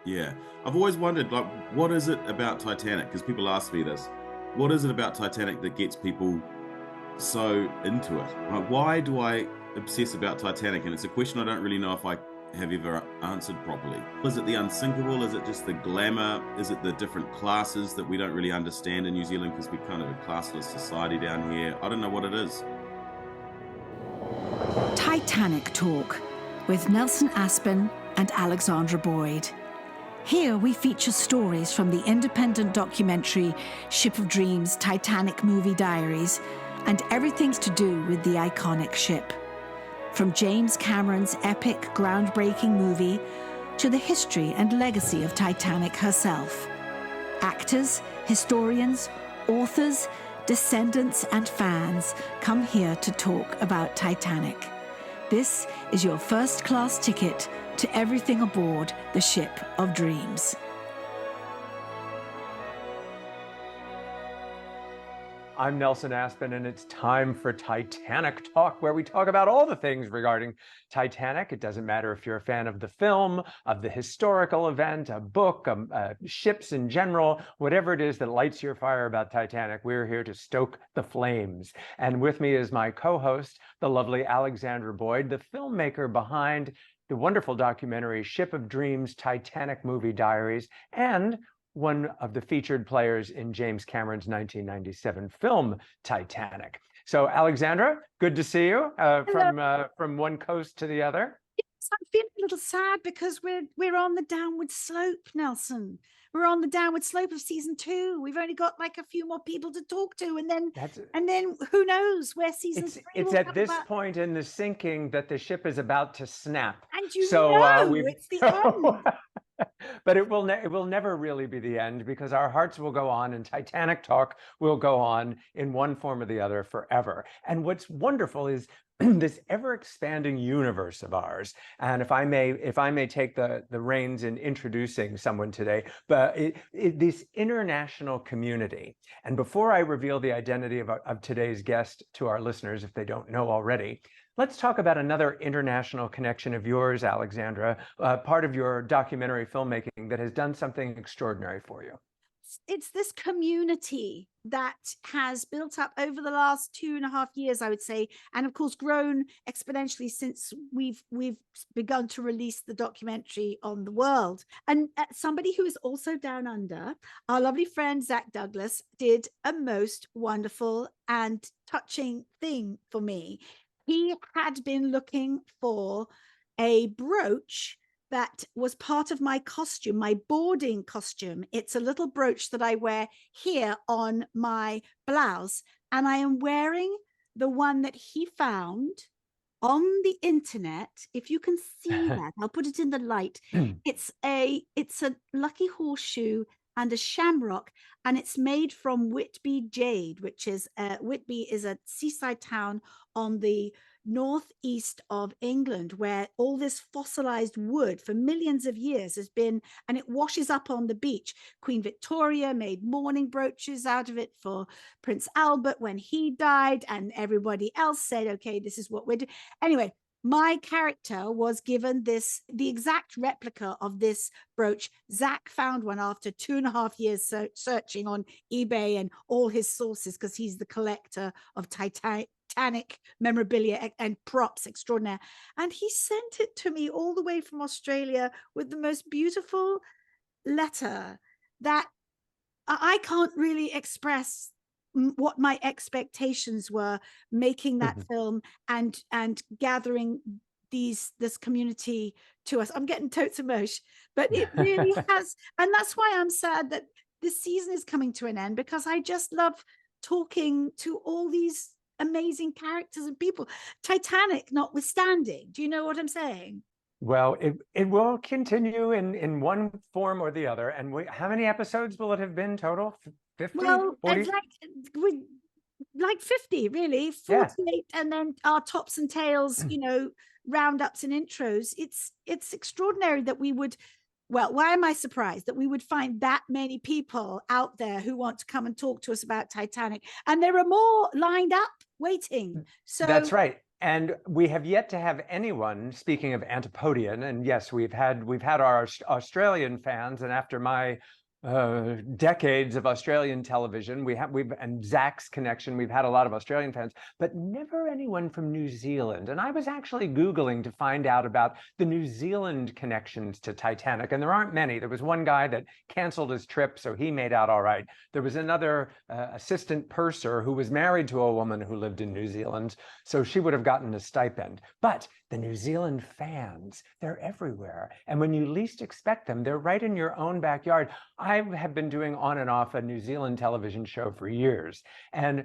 Yeah. I've always wondered, like, what is it about Titanic? Because people ask me this. What is it about Titanic that gets people so into it? Like, why do I obsess about Titanic? And it's a question I don't really know if I have ever answered properly. Is it the unsinkable? Is it just the glamour? Is it the different classes that we don't really understand in New Zealand because we're kind of a classless society down here? I don't know what it is. Titanic Talk with Nelson Aspin and Alexandra Boyd. Here we feature stories from the independent documentary Ship of Dreams, Titanic Movie Diaries, and everything's to do with the iconic ship. From James Cameron's epic, groundbreaking movie to the history and legacy of Titanic herself. Actors, historians, authors, descendants, and fans come here to talk about Titanic. This is your first-class ticket to everything aboard the Ship of Dreams. I'm Nelson Aspin, and it's time for Titanic Talk, where we talk about all the things regarding Titanic. It doesn't matter if you're a fan of the film, of the historical event, a book, ships in general, whatever it is that lights your fire about Titanic, we're here to stoke the flames. And with me is my co-host, the lovely Alexandra Boyd, the filmmaker behind the wonderful documentary Ship of Dreams, Titanic Movie Diaries, and one of the featured players in James Cameron's 1997 film Titanic. So, Alexandra, good to see you from one coast to the other. Yes, I'm feeling a little sad because we're on the downward slope, Nelson. We're on the downward slope of season 2. We've only got like a few more people to talk to, and then who knows where season 3 It's will at come this about. point in the sinking that the ship is about to snap. And it's the end. But it will never really be the end, because our hearts will go on and Titanic Talk will go on in one form or the other forever. And what's wonderful is this ever-expanding universe of ours. And if I may take the reins in introducing someone today, but this international community. And before I reveal the identity of today's guest to our listeners, if they don't know already, let's talk about another international connection of yours, Alexandra, part of your documentary filmmaking that has done something extraordinary for you. It's this community that has built up over the last 2.5 years, I would say, and of course grown exponentially since we've begun to release the documentary on the world. And somebody who is also down under, our lovely friend Zach Douglas, did a most wonderful and touching thing for me. He had been looking for a brooch that was part of my costume, my boarding costume. It's a little brooch that I wear here on my blouse. And I am wearing the one that he found on the internet. If you can see that, I'll put it in the light. It's a lucky horseshoe and a shamrock, and it's made from Whitby jade, which is Whitby is a seaside town on the northeast of England, where all this fossilized wood for millions of years has been, and it washes up on the beach. Queen Victoria made mourning brooches out of it for Prince Albert when he died, and everybody else said, okay, this is what we're doing. Anyway, my character was given the exact replica of this brooch. Zach found one after 2.5 years searching on eBay and all his sources, because he's the collector of Titanic memorabilia and props extraordinaire. And he sent it to me all the way from Australia with the most beautiful letter that I can't really express what my expectations were making that film and gathering this community to us. I'm getting totes emotion, but it really has. And that's why I'm sad that this season is coming to an end, because I just love talking to all these amazing characters and people, Titanic notwithstanding. Do you know what I'm saying? Well, it will continue in one form or the other. And how many episodes will it have been total? 50? Well, 40? it's like 50, really, 48, yeah. And then our tops and tails, roundups and intros. It's extraordinary that we would. Well, why am I surprised that we would find that many people out there who want to come and talk to us about Titanic? And there are more lined up waiting. So that's right. And we have yet to have anyone, speaking of Antipodean, and yes, we've had our Australian fans, and after my decades of Australian television, and Zach's connection, we've had a lot of Australian fans, but never anyone from New Zealand. And I was actually Googling to find out about the New Zealand connections to Titanic, and there aren't many. There was one guy that canceled his trip, so he made out all right. There was another assistant purser who was married to a woman who lived in New Zealand, so she would have gotten a stipend. But the New Zealand fans, they're everywhere. And when you least expect them, they're right in your own backyard. I have been doing on and off a New Zealand television show for years. And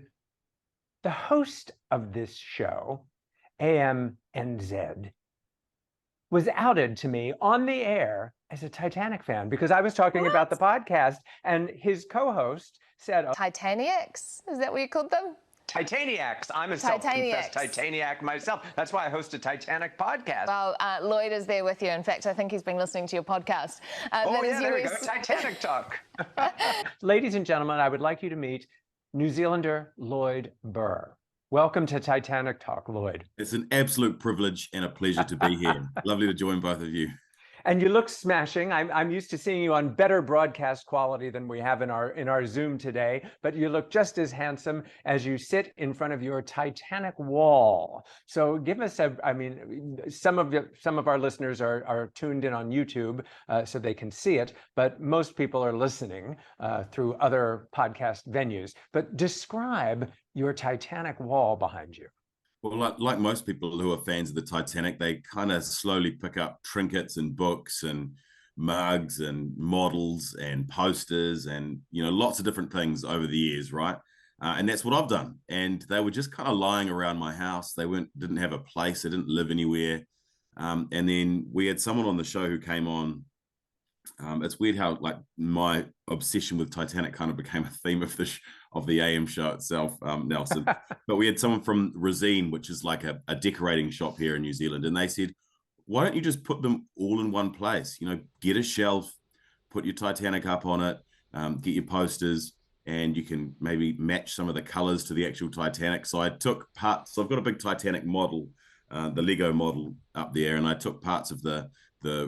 the host of this show, AMNZ, was outed to me on the air as a Titanic fan because I was talking about the podcast, and his co-host said, Titaniacs? Is that what you called them? Titaniacs. I'm a self-confessed Titaniac myself. That's why I host a Titanic podcast. Well, Lloyd is there with you. In fact, I think he's been listening to your podcast. There we go. Titanic talk. Ladies and gentlemen, I would like you to meet New Zealander Lloyd Burr. Welcome to Titanic Talk, Lloyd. It's an absolute privilege and a pleasure to be here. Lovely to join both of you. And you look smashing. I'm used to seeing you on better broadcast quality than we have in our Zoom today, but you look just as handsome as you sit in front of your Titanic wall. So give us some of our listeners are tuned in on YouTube, so they can see it, but most people are listening through other podcast venues. But describe your Titanic wall behind you. Well, like most people who are fans of the Titanic, they kind of slowly pick up trinkets and books and mugs and models and posters and, lots of different things over the years, right? And that's what I've done. And they were just kind of lying around my house. They didn't have a place. They didn't live anywhere. And then we had someone on the show who came on. It's weird how my obsession with Titanic kind of became a theme of the AM show itself, Nelson. But we had someone from Resine, which is like a decorating shop here in New Zealand, and they said, "Why don't you just put them all in one place? Get a shelf, put your Titanic up on it, get your posters, and you can maybe match some of the colors to the actual Titanic." So I took parts. So I've got a big Titanic model, the Lego model up there, and I took parts of the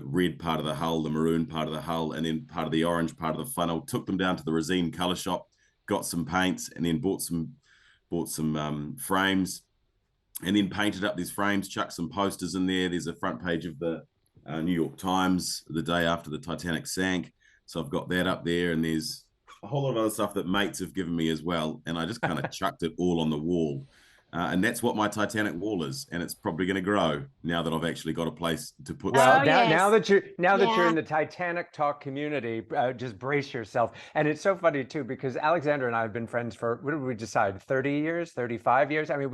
red part of the hull, the maroon part of the hull, and then part of the orange part of the funnel, took them down to the Resine color shop, got some paints, and then bought some frames, and then painted up these frames, chucked some posters in there. There's a front page of the New York Times the day after the Titanic sank. So I've got that up there, and there's a whole lot of other stuff that mates have given me as well. And I just kind of chucked it all on the wall. And that's what my Titanic wall is, and it's probably going to grow now that I've actually got a place to put. Well, now that you're in the Titanic Talk community, just brace yourself. And it's so funny too, because Alexandra and I have been friends for, what did we decide, 30 years, 35 years? I mean,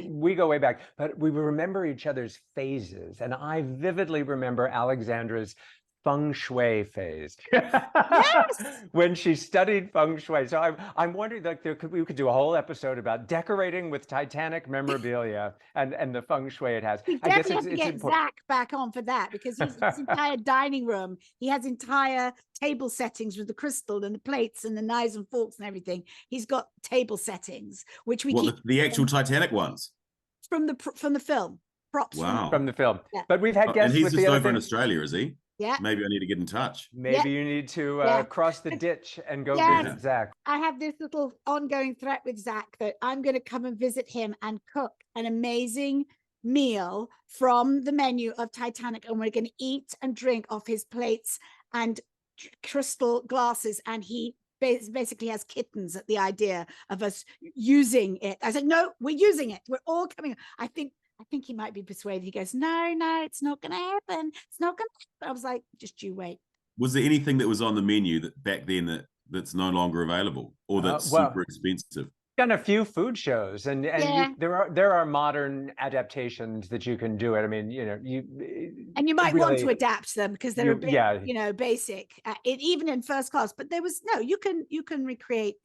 we go way back, but we remember each other's phases, and I vividly remember Alexandra's feng shui phase. Yes! When she studied feng shui. So I'm wondering, we could do a whole episode about decorating with Titanic memorabilia and the feng shui it has. We definitely have to get Zach back on for that, because his entire dining room, he has entire table settings with the crystal and the plates and the knives and forks and everything. He's got table settings, which we keep the actual Titanic ones from the film. Props from the film. Yeah. But we've had guests and he's with just the over in Australia, is he? Yeah. Maybe I need to get in touch. Maybe you need to cross the ditch and go visit Zach. I have this little ongoing threat with Zach that I'm going to come and visit him and cook an amazing meal from the menu of Titanic, and we're going to eat and drink off his plates and crystal glasses, and he basically has kittens at the idea of us using it. I said, no, we're using it. We're all coming. I think he might be persuaded. He goes, no, it's not going to happen. It's not going to happen. I was like, just you wait. Was there anything that was on the menu that back then that's no longer available, or that's super expensive? Done a few food shows, and there are modern adaptations that you can do it. I mean, and you might want to adapt them because they're a bit, basic, even in first class. But there was you can recreate.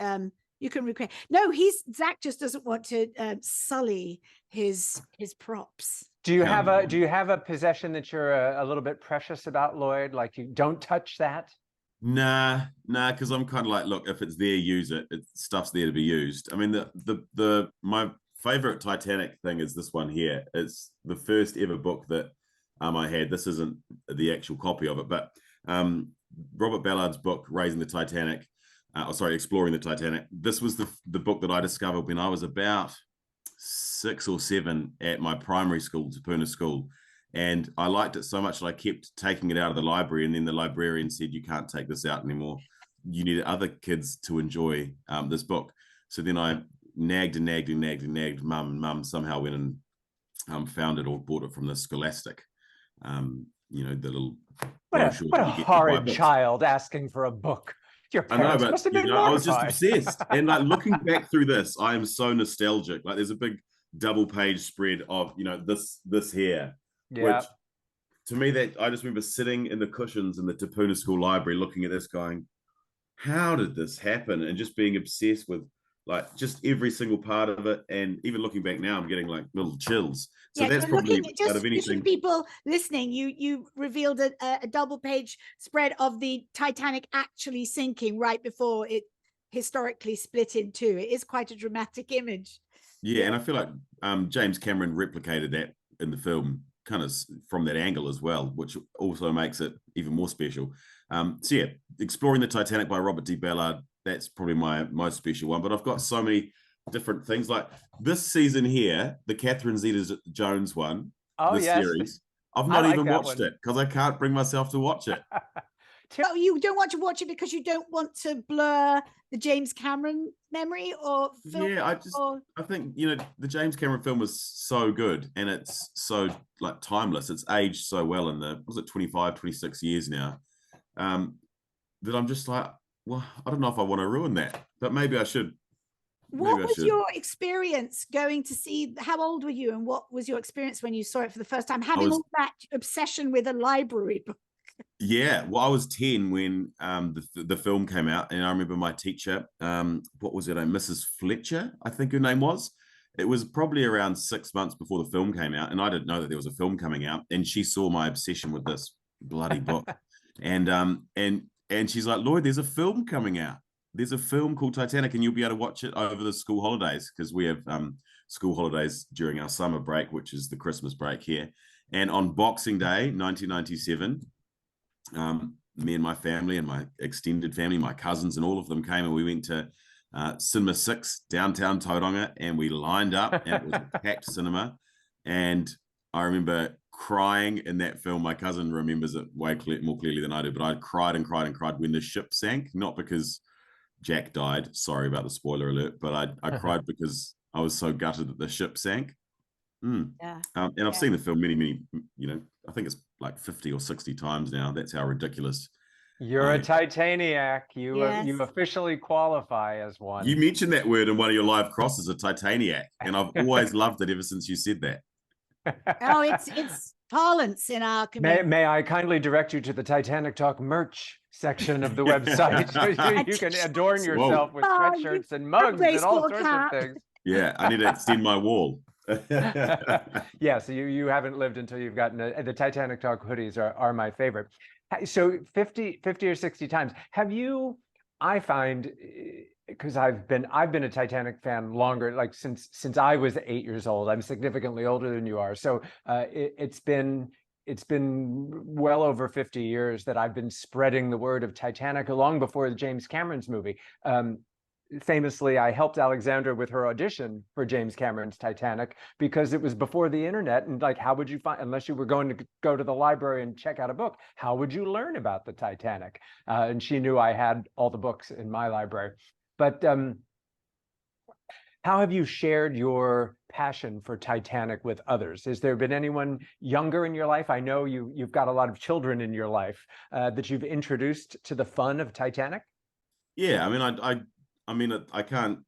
You can recreate. No, Zach just doesn't want to sully his props. Do you have a possession that you're a little bit precious about, Lloyd? Like, you don't touch that? Nah, because I'm kind of like, look, if it's there, use it. Stuff's there to be used. I mean, my favorite Titanic thing is this one here. It's the first ever book that I had. This isn't the actual copy of it, but Robert Ballard's book, Raising the Titanic, Exploring the Titanic. This was the book that I discovered when I was about 6 or 7 at my primary school, Tupuna School. And I liked it so much that I kept taking it out of the library. And then the librarian said, you can't take this out anymore. You need other kids to enjoy this book. So then I nagged. Mum somehow went and found it or bought it from the Scholastic. The little... What a horrid child asking for a book. Your parents must have been mortified. I was just obsessed. And like looking back through this, I am so nostalgic. Like there's a big double-page spread of, this here. Yeah. Which, to me, that I just remember sitting in the cushions in the Tupuna School Library looking at this going, how did this happen? And just being obsessed with like just every single part of it. And even looking back now, I'm getting like little chills. So that's probably out of anything. People listening, you revealed a double-page spread of the Titanic actually sinking right before it historically split in two. It is quite a dramatic image. Yeah, and I feel like James Cameron replicated that in the film kind of from that angle as well, which also makes it even more special. So yeah, Exploring the Titanic by Robert D. Ballard, that's probably my most special one. But I've got so many different things. Like this season here, the Catherine Zeta-Jones one, series, I've not even watched it because I can't bring myself to watch it. Oh, you don't want to watch it because you don't want to blur the James Cameron memory or film? Yeah, I think, the James Cameron film was so good and it's so like timeless. It's aged so well in 25, 26 years now, that I'm just like, well, I don't know if I want to ruin that, but maybe I should. What was your experience going to see? How old were you and what was your experience when you saw it for the first time, having all that obsession with a library book? Yeah, well, I was 10 when the film came out, and I remember my teacher, what was her name? Mrs. Fletcher, I think her name was. It was probably around 6 months before the film came out, and I didn't know that there was a film coming out, and she saw my obsession with this bloody book. and she's like, Lloyd, there's a film coming out. There's a film called Titanic, and you'll be able to watch it over the school holidays, because we have school holidays during our summer break, which is the Christmas break here. And on Boxing Day, 1997, me and my family and my extended family, my cousins and all of them came, and we went to Cinema 6 downtown Tauranga, and we lined up, and it was a packed cinema. And I remember crying in that film. My cousin remembers it way more clearly than I do, but I cried and cried and cried when the ship sank, not because Jack died, sorry about the spoiler alert, but I cried because I was so gutted that the ship sank. Yeah. And I've seen the film many, I think it's like 50 or 60 times now. That's how ridiculous. You're a Titaniac. You officially qualify as one. You mentioned that word in one of your live crosses, a Titaniac, and I've always loved it ever since you said that. Oh, it's parlance in our community. May I kindly direct you to the Titanic Talk merch section of the website. You can adorn yourself with sweatshirts and mugs and all sorts of things. Yeah, I need to extend my wall. Yeah, so you haven't lived until you've gotten the Titanic Talk hoodies are my favorite. So 50 or 60 times. Have you, I find, because I've been a Titanic fan longer, like since I was 8 years old. I'm significantly older than you are. So it's been well over 50 years that I've been spreading the word of Titanic long before James Cameron's movie. Famously, I helped Alexandra with her audition for James Cameron's Titanic because it was before the internet. And like, how would you find, unless you were going to go to the library and check out a book, how would you learn about the Titanic? And she knew I had all the books in my library. But how have you shared your passion for Titanic with others? Has there been anyone younger in your life? I know you've got a lot of children in your life that you've introduced to the fun of Titanic. Yeah, I mean,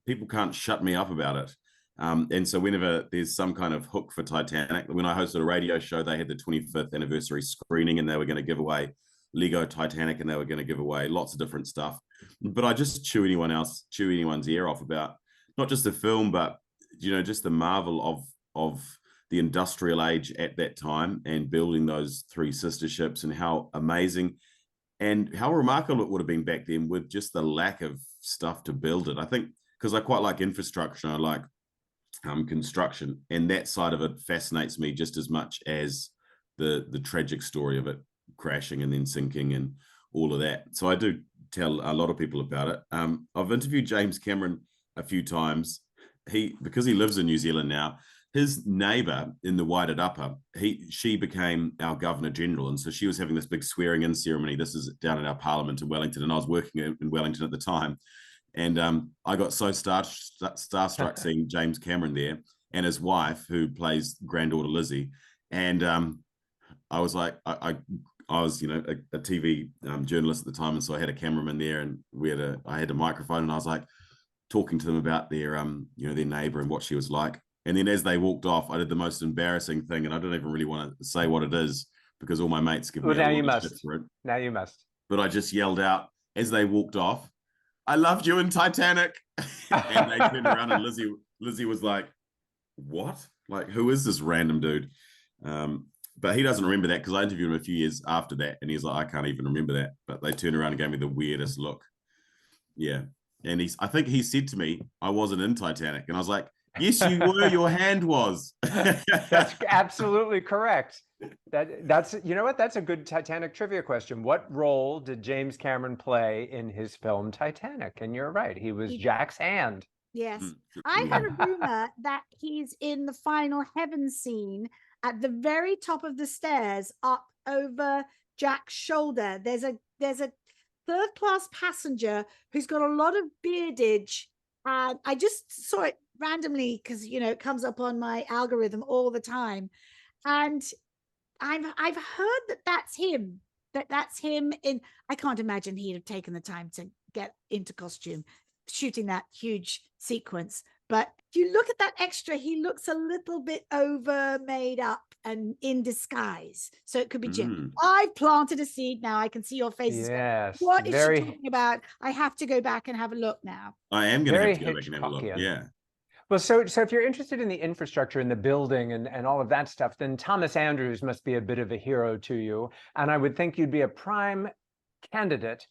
people can't shut me up about it. And so whenever there's some kind of hook for Titanic, when I hosted a radio show, they had the 25th anniversary screening, and they were going to give away Lego Titanic, and they were going to give away lots of different stuff. But I just chew anyone's ear off about not just the film, but, just the marvel of the industrial age at that time and building those 3 sister ships, and how amazing and how remarkable it would have been back then with just the lack of stuff to build it. I think because I quite like infrastructure. I like construction, and that side of it fascinates me just as much as the tragic story of it crashing and then sinking and all of that. So I do tell a lot of people about it. I've interviewed James Cameron a few times. Because he lives in New Zealand now, his neighbour in the Waited Upper, she became our Governor General, and so she was having this big swearing in ceremony. This is down at our Parliament in Wellington, and I was working in Wellington at the time. And I got so starstruck seeing James Cameron there and his wife, who plays granddaughter Lizzie. And I was like, I was, a TV journalist at the time, and so I had a cameraman there, and I had a microphone, and I was like talking to them about their their neighbour and what she was like. And then as they walked off, I did the most embarrassing thing, and I don't even really want to say what it is because all my mates give me a lot of shit for it. Now you must. But I just yelled out as they walked off, "I loved you in Titanic." And they turned around, and Lizzie was like, "What? Like, who is this random dude?" But he doesn't remember that because I interviewed him a few years after that, and he's like, "I can't even remember that." But they turned around and gave me the weirdest look. Yeah. And I think he said to me, "I wasn't in Titanic." And I was like, "Yes, you were. Your hand was." That's absolutely correct. That's you know what? That's a good Titanic trivia question. What role did James Cameron play in his film Titanic? And you're right, he was Jack's hand. Yes. I heard a rumor that he's in the final heaven scene at the very top of the stairs up over Jack's shoulder. There's a third-class passenger who's got a lot of beardage. And I just saw it randomly because, it comes up on my algorithm all the time. And I've heard that that's him, that's him in, I can't imagine he'd have taken the time to get into costume shooting that huge sequence. But if you look at that extra, he looks a little bit over made up and in disguise. So it could be Jim. I've planted a seed now. I can see your faces. Yes. What is she talking about? I have to go back and have a look now. I am going to have to go back and have a look. Yeah. Well, so if you're interested in the infrastructure and the building and all of that stuff, then Thomas Andrews must be a bit of a hero to you. And I would think you'd be a prime candidate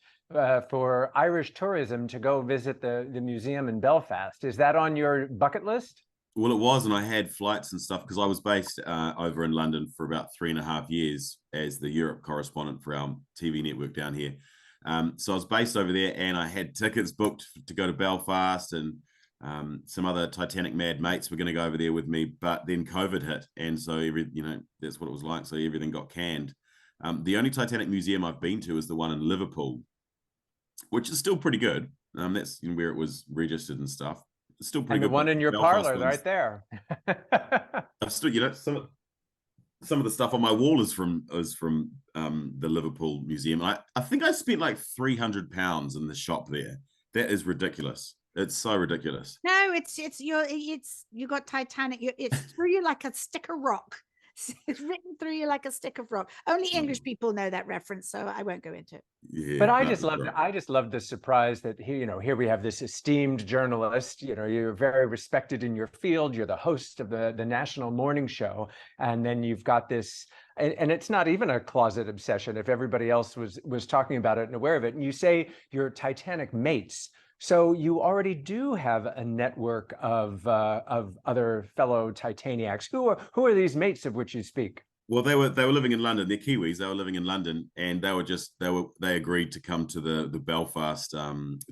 for Irish tourism to go visit the museum in Belfast. Is that on your bucket list? Well, it was, and I had flights and stuff because I was based over in London for about 3.5 years as the Europe correspondent for our TV network down here. So I was based over there, and I had tickets booked to go to Belfast, and some other Titanic mad mates were going to go over there with me, but then COVID hit, and so that's what it was like. So everything got canned. The only Titanic museum I've been to is the one in Liverpool, which is still pretty good. That's where it was registered and stuff. It's still pretty and good. The one in your parlor right there. I've still, some of the stuff on my wall is from the Liverpool Museum. I think I spent like £300 in the shop there. That is ridiculous. It's so ridiculous. No, you got Titanic. It's through you like a stick of rock. It's written through you like a stick of rock. Only English people know that reference, so I won't go into it. Yeah, but I just loved the surprise that here we have this esteemed journalist. You're very respected in your field. You're the host of the national morning show, and then you've got this, and it's not even a closet obsession if everybody else was talking about it and aware of it. And you say you're Titanic mates. So you already do have a network of other fellow Titaniacs. Who are these mates of which you speak? Well, they were living in London. They're Kiwis. They were living in London, and they agreed to come to the Belfast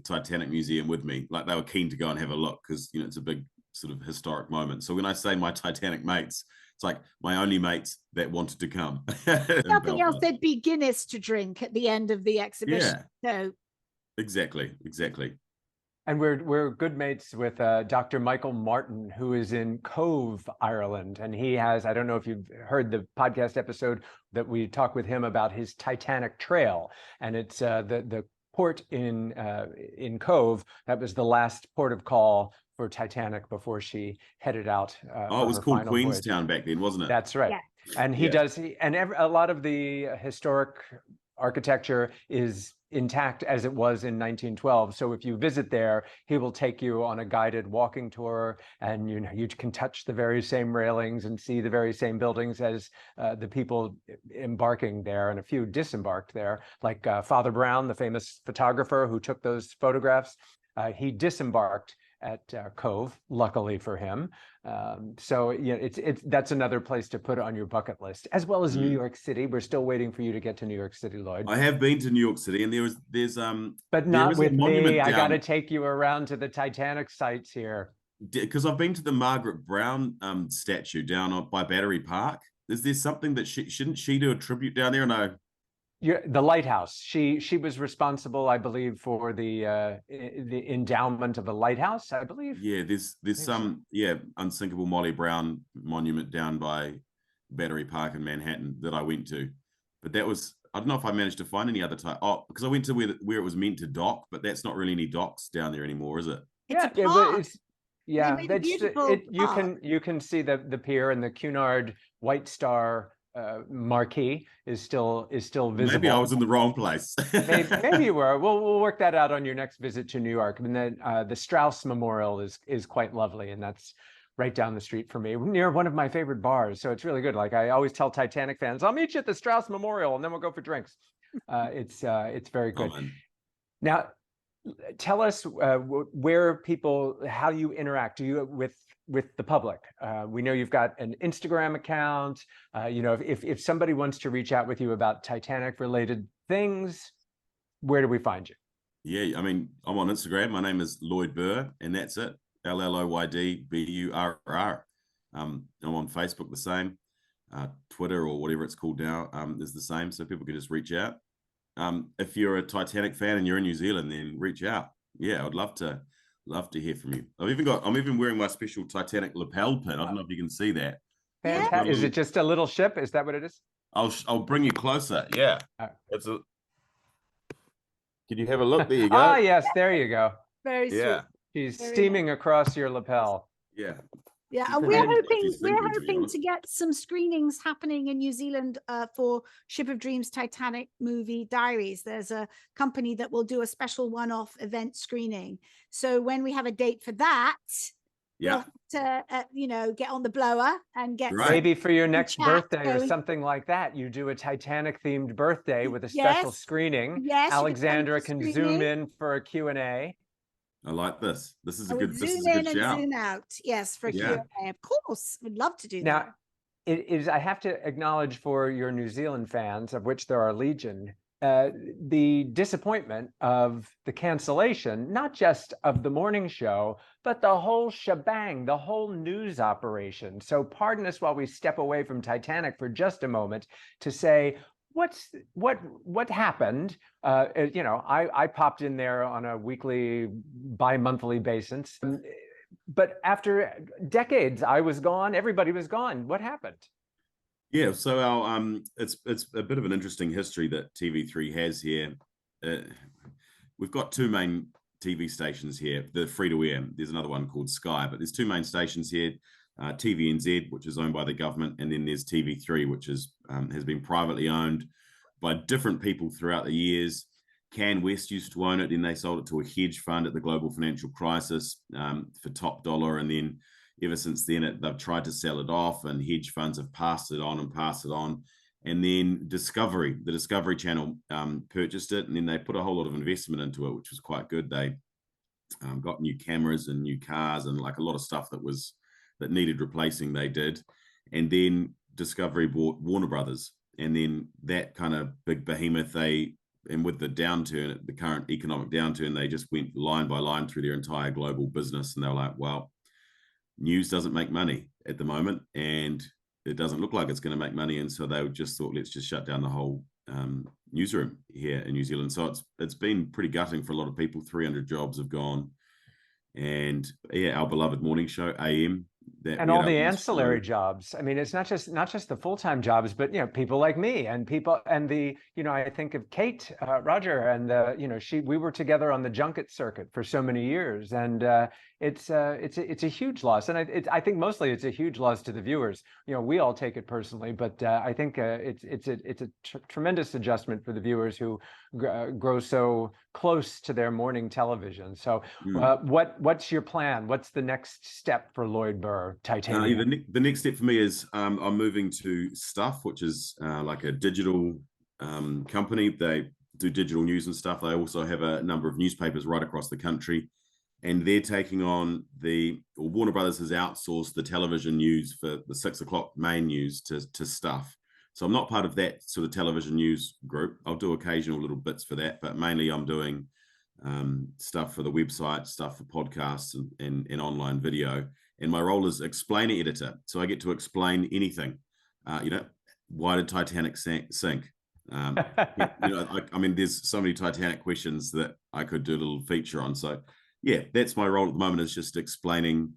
Titanic Museum with me. Like, they were keen to go and have a look because it's a big sort of historic moment. So when I say my Titanic mates, it's like my only mates that wanted to come. Nothing else. There'd be Guinness to drink at the end of the exhibition. Yeah. So exactly. And we're good mates with Dr. Michael Martin, who is in Cove, Ireland. And he has, I don't know if you've heard the podcast episode that we talk with him about his Titanic Trail. And it's the port in Cove. That was the last port of call for Titanic before she headed out. It was called Queenstown back then, wasn't it? That's right. Yeah. And a lot of the historic architecture is intact as it was in 1912. So if you visit there, he will take you on a guided walking tour, and you can touch the very same railings and see the very same buildings as the people embarking there, and a few disembarked there, like Father Brown, the famous photographer who took those photographs. He disembarked Cove, luckily for him. So yeah, that's another place to put on your bucket list, as well as New York City. We're still waiting for you to get to New York City, Lloyd. I have been to New York City, and but not with me. I got to down, take you around to the Titanic sites here. because I've been to the Margaret Brown statue down by Battery Park. Is there something that shouldn't she do a tribute down there? No. The lighthouse. She was responsible, I believe, for the endowment of the lighthouse, I believe. Yeah, there's some unsinkable Molly Brown monument down by Battery Park in Manhattan that I went to, but that was, I don't know if I managed to find any other time. Oh, because I went to where it was meant to dock, but that's not really any docks down there anymore, is it? It's a park. You can see the pier, and the Cunard White Star marquee is still visible. Maybe I was in the wrong place. maybe you were. We'll work that out on your next visit to New York. And then the Strauss Memorial is quite lovely, and that's right down the street from me, near one of my favorite bars. So it's really good. Like I always tell Titanic fans, I'll meet you at the Strauss Memorial, and then we'll go for drinks. It's very good. Oh, now, tell us how you interact. Do you with the public? We know you've got an Instagram account. If somebody wants to reach out with you about Titanic related things, where do we find you? Yeah, I mean, I'm on Instagram. My name is Lloyd Burr, and that's it. LLOYDBURR. I'm on Facebook, the same. Twitter, or whatever it's called now, is the same. So people can just reach out. If you're a Titanic fan and you're in New Zealand, then reach out. Yeah, I'd love to hear from you. I'm even wearing my special Titanic lapel pin. I don't know if you can see that. Fantastic. Is it just a little ship? Is that what it is? I'll bring you closer. Yeah. Can you have a look? There you go. Ah, yes, there you go. Very sweet. Yeah. She's steaming across your lapel. Yeah. Yeah, and we're hoping to get some screenings happening in New Zealand for Ship of Dreams Titanic movie diaries. There's a company that will do a special one-off event screening. So when we have a date for that, we'll have to get on the blower and get maybe for your next birthday or something like that. You do a Titanic themed birthday with a special screenning. Yes, Alexandra can zoom in for a Q&A. I like this. This is a good shout. Zoom in and zoom out. Yes, for Q&A. Of course, we'd love to do that. Now, I have to acknowledge for your New Zealand fans, of which there are legion, the disappointment of the cancellation, not just of the morning show, but the whole shebang, the whole news operation. So pardon us while we step away from Titanic for just a moment to say, what happened? I popped in there on a weekly, bi-monthly basis, but after decades, I was gone. Everybody was gone. What happened? Yeah, so our it's a bit of an interesting history that TV3 has here. We've got two main TV stations here. The free-to-air. There's another one called Sky, but there's two main stations here. TVNZ, which is owned by the government, and then there's TV3, which is has been privately owned by different people throughout the years. Can West used to own it, then they sold it to a hedge fund at the global financial crisis for top dollar, and then ever since then they've tried to sell it off, and hedge funds have passed it on, and then the Discovery Channel purchased it, and then they put a whole lot of investment into it, which was quite good. They got new cameras and new cars and like a lot of stuff that needed replacing, they did. And then Discovery bought Warner Brothers, and then that kind of big behemoth, and with the downturn, the current economic downturn, they just went line by line through their entire global business, and they were like, well, news doesn't make money at the moment, and it doesn't look like it's going to make money, and so they just thought, let's just shut down the whole newsroom here in New Zealand. So it's been pretty gutting for a lot of people. 300 jobs have gone, and yeah, our beloved morning show AM, and all the ancillary jobs. I mean, it's not just the full-time jobs, but people like me and I think of Kate Roger, and we were together on the junket circuit for so many years, and it's a huge loss, and I think mostly it's a huge loss to the viewers. We all take it personally, but I think it's a tremendous adjustment for the viewers who grow so close to their morning television. So what's your plan? What's the next step for Lloyd Burr, Titaniac? The next step for me is I'm moving to Stuff, which is like a digital company. They do digital news and stuff. They also have a number of newspapers right across the country. and they're taking on Warner Brothers has outsourced the television news for the 6 o'clock main news to Stuff. So I'm not part of that sort of television news group. I'll do occasional little bits for that, but mainly I'm doing stuff for the website, stuff for podcasts and online video. And my role is explainer editor. So I get to explain anything. Why did Titanic sink? I mean, there's so many Titanic questions that I could do a little feature on. So yeah, that's my role at the moment, is just explaining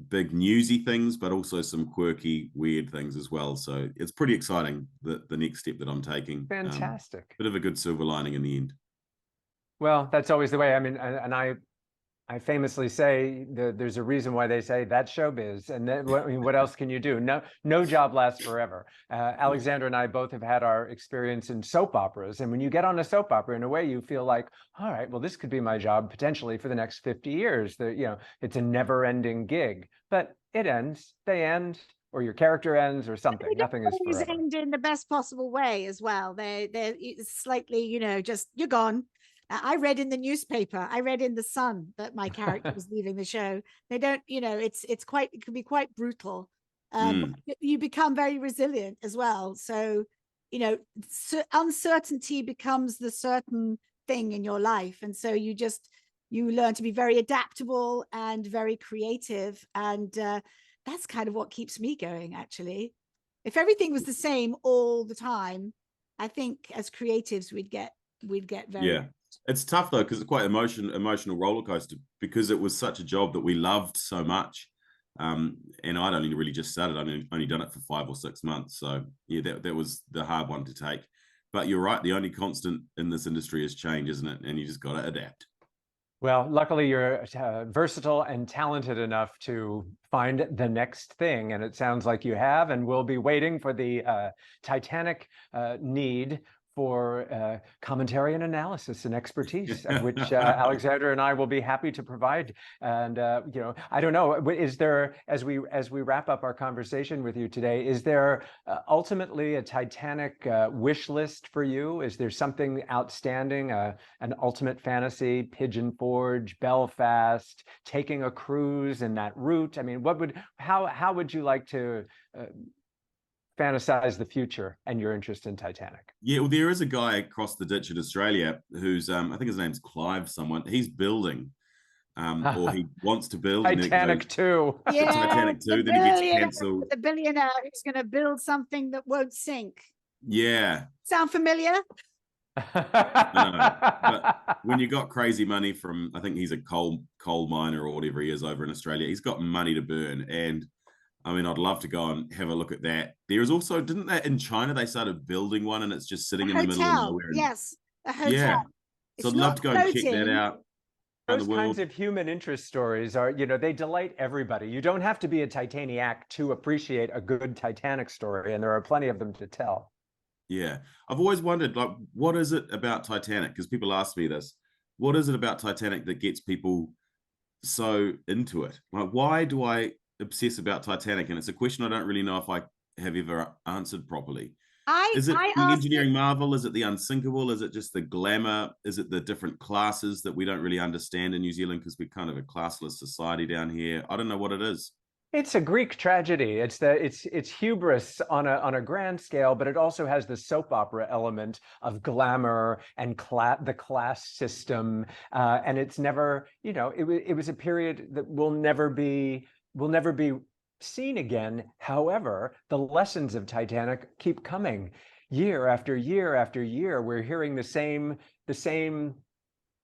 big newsy things, but also some quirky, weird things as well. So it's pretty exciting, the next step that I'm taking. Fantastic. Bit of a good silver lining in the end. Well, that's always the way. I mean, and I famously say there's a reason why they say that's showbiz, and then, I mean, what else can you do? No job lasts forever. Alexander and I both have had our experience in soap operas, and when you get on a soap opera, in a way, you feel like, all right, well, this could be my job potentially for the next 50 years. It's a never-ending gig, but it ends. They end, or your character ends, or something. Nothing is forever. They end in the best possible way as well. They're slightly, just you're gone. I read in the newspaper, I read in the Sun that my character was leaving the show. They don't, it can be quite brutal. But you become very resilient as well. So, uncertainty becomes the certain thing in your life. And so you learn to be very adaptable and very creative. And that's kind of what keeps me going, actually. If everything was the same all the time, I think as creatives, we'd get very... Yeah. It's tough though, because it's quite emotional roller coaster, because it was such a job that we loved so much. And I'd only really just started. I'd only done it for 5 or 6 months. So yeah, that was the hard one to take. But you're right, the only constant in this industry is change, isn't it? And you just got to adapt. Well, luckily you're versatile and talented enough to find the next thing. And it sounds like you have, and we'll be waiting for the Titanic need for commentary and analysis and expertise, which Alexander and I will be happy to provide. And I don't know, is there, as we wrap up our conversation with you today, is there ultimately a Titanic wish list for you? Is there something outstanding, an ultimate fantasy, Pigeon Forge, Belfast, taking a cruise in that route? I mean, how would you like to fantasize the future and your interest in Titanic? Yeah, well, there is a guy across the ditch in Australia who's, I think his name's Clive someone. He's building, or he wants to build. Titanic 2. Yeah, Titanic 2, then he gets cancelled. The billionaire who's going to build something that won't sink. Yeah. Sound familiar? But when you got crazy money from, I think he's a coal miner or whatever he is over in Australia, he's got money to burn. And I mean, I'd love to go and have a look at that. There is also, didn't that in China, they started building one and it's just sitting in the middle of nowhere? Yes, a hotel. Yeah. So I'd love to go and check that out. Those kinds of human interest stories are, they delight everybody. You don't have to be a Titaniac to appreciate a good Titanic story, and there are plenty of them to tell. Yeah. I've always wondered, like, what is it about Titanic? Because people ask me this. What is it about Titanic that gets people so into it? Like, why do I obsess about Titanic? And it's a question I don't really know if I have ever answered properly. Is it the engineering marvel? Is it the unsinkable? Is it just the glamour? Is it the different classes that we don't really understand in New Zealand because we're kind of a classless society down here? I don't know what it is. It's a Greek tragedy. It's hubris on a grand scale, but it also has the soap opera element of glamour and the class system. And it's never, it was a period that will never be seen again. However, the lessons of Titanic keep coming year after year after year. We're hearing the same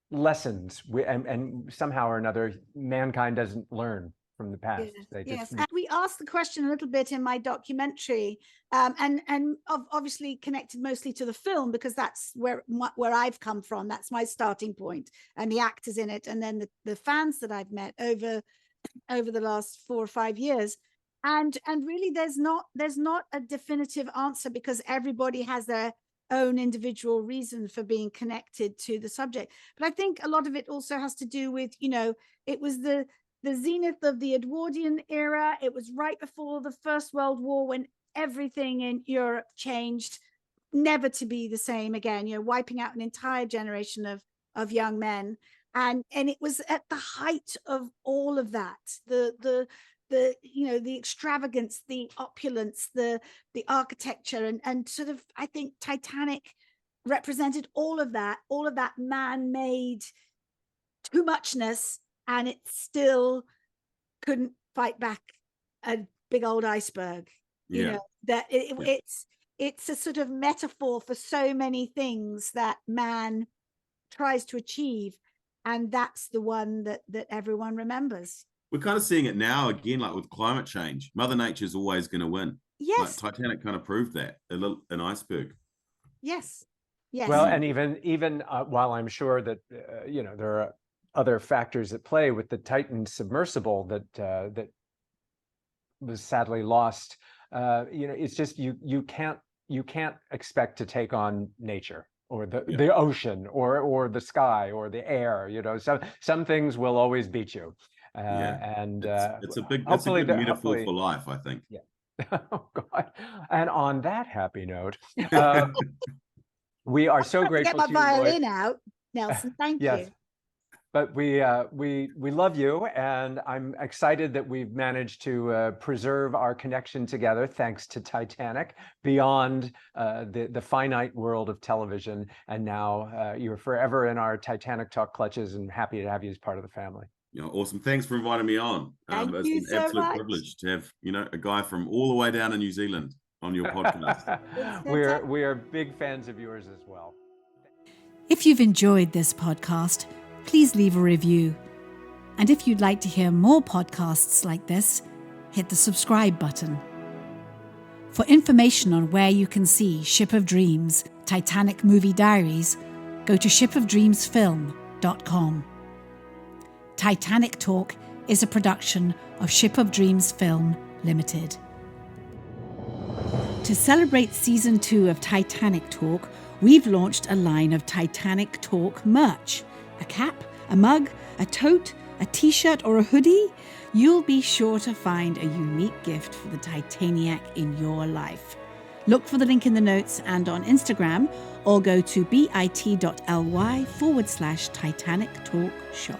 lessons, and somehow or another, mankind doesn't learn from the past. Yes. And we asked the question a little bit in my documentary, and obviously connected mostly to the film, because that's where I've come from. That's my starting point, and the actors in it, and then the fans that I've met over the last 4 or 5 years. And really there's not a definitive answer, because everybody has their own individual reason for being connected to the subject. But I think a lot of it also has to do with, it was the zenith of the Edwardian era. It was right before the First World War, when everything in Europe changed, never to be the same again, wiping out an entire generation of young men. And it was at the height of all of that, the extravagance, the opulence, the architecture, and sort of, I think Titanic represented all of that man-made too muchness, and it still couldn't fight back a big old iceberg. That it's a sort of metaphor for so many things that man tries to achieve, and that's the one that everyone remembers. We're kind of seeing it now again, like with climate change. Mother Nature's always going to win. Yes. Like Titanic kind of proved that, an iceberg. Yes. Well, and even while I'm sure that there are other factors at play with the Titan submersible that was sadly lost, it's just you can't expect to take on nature or the ocean or the sky or the air. Some things will always beat you. And it's a good metaphor for life, I think. Yeah. Oh God! And on that happy note, we are so grateful. Get my violin out, Nelson. Thank you. But we love you, and I'm excited that we've managed to preserve our connection together thanks to Titanic beyond the finite world of television. And now you're forever in our Titanic Talk clutches, and happy to have you as part of the family. Awesome. Thanks for inviting me on. It's an absolute privilege to have a guy from all the way down in New Zealand on your podcast. We are big fans of yours as well. If you've enjoyed this podcast, please leave a review. And if you'd like to hear more podcasts like this, hit the subscribe button. For information on where you can see Ship of Dreams, Titanic Movie Diaries, go to shipofdreamsfilm.com. Titanic Talk is a production of Ship of Dreams Film Limited. To celebrate Season 2 of Titanic Talk, we've launched a line of Titanic Talk merch. A cap, a mug, a tote, a t-shirt or a hoodie. You'll be sure to find a unique gift for the Titaniac in your life. Look for the link in the notes and on Instagram, or go to bit.ly/Titanic Talk Shop.